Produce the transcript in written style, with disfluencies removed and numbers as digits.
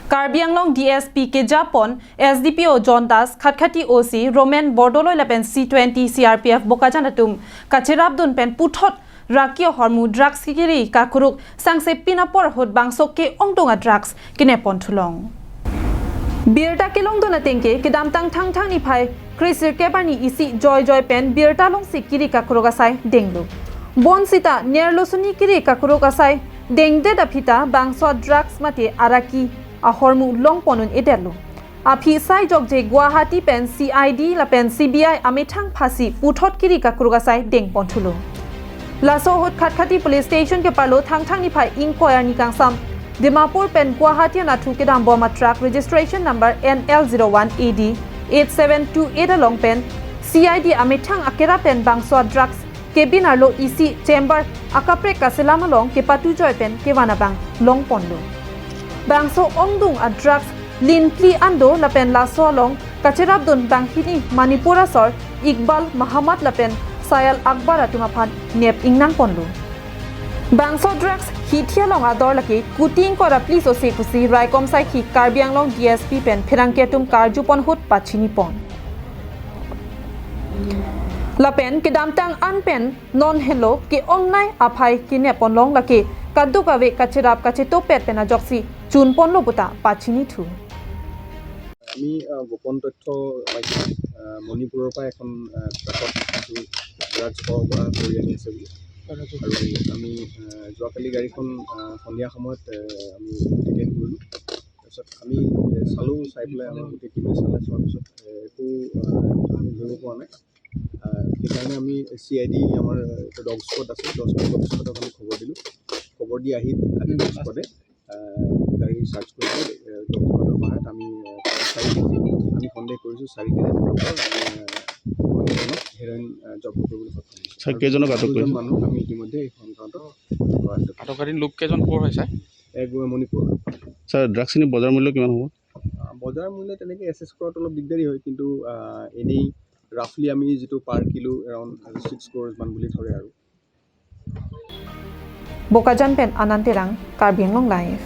Karbi Anglong DSP ke Japon SDPO John Das khatkhati OC Roman Bordoloi lapen C20 CRPF Bokajanatum Kachirabdun pen Puthot Rakio Hormu drugs kiri kakuruk sangse pinapor hot bangsok ke ongtonga drugs kinepon thulong Birta kelong dona tengke kedamtang thang ni phai Krisir kebani isi joy pen birta long sikiri kakuruk asai denglu Bon sita nerlosuni kiri kakuruk asai dengde da phita bangso drugs mate araki ahormu long ponun edelu aphi sai jok je Guwahati pen CID la pen CBI amethang phasi Puthot kiri kakurga sai deng ponthulu laso hot khatkhati police station ke parlo thang ni phai inquiry ni kangsam Dimapur pen Guwahati na thu ke dam boma truck registration number NL01AD 8728 along pen CID amethang akera pen bangso drugs kebinar lo EC chamber akapre kaselama long ke patu joy pen ke wanabang long ponlu Bangso ongdung a drugs lin pli ando lapen laso long kachirabdun banghini Manipura sor Iqbal Muhammad lapen Sayal Akbar atumaphan nep ingnang ponlu Bangso drugs hithia long ador laki kuting kora pli sose kusi raikom sai ki Karbi Anglong DSP pen phirangketum karjupon hut pachini pon Lapen kedamtang anpen non hello ke ongnai aphai kinepon long laki kaddu kawe kachirab kachito pet pena joksi chun ponlo buta pachini thu আমি গোপন তথ্য মণিপুৰৰ পৰা এখন ট্ৰাকত drugs কৰি আনি আছে বুলি আৰু আমি যোৱাকালি গাড়ীখন সন্ধিয়া সময়ত আমি ডিটেইন কৰিলোঁ তাৰপিছত আমি চাই পেলাই আমাৰ গোটেই টিমে চোৱাৰ পিছত একো আমি ধৰিব পৰা নাই সেইকাৰণে আমি CID আমাৰ ডগ স্কোৱাড আছে ডগ স্কোৱাডক আমি খবৰ দি আহি ডগ স্কোৱাডে গাড়ী চাৰ্চ কৰিছে ডগ স্কোৱাডৰ সহায়ত আমি সন্দেহ কৰিছোঁ 4 হেৰইন জব্দ কৰিবলৈ সক্ষম হৈছোঁ কেইজনক আটক কৰিছে মানুহ আমি ইতিমধ্যে এই সংক্ৰান্তত আটককাৰী লোক কেইজন ক'ৰ হৈছে এক মণিপুৰ স্যাৰ ড্ৰাগছখিনি বজাৰ মূল্য কিমান হ'ব বজাৰ মূল্য তেনেকৈ এছেছ কৰাটো অলপ দিগদাৰী হয় কিন্তু এনেই ৰাফলি আমি যেটো পাৰ কিলো এৰাউণ্ড 6 crores মান বুলি ধৰে আৰু Bokajan pen Ananterang Karbi Anglong Live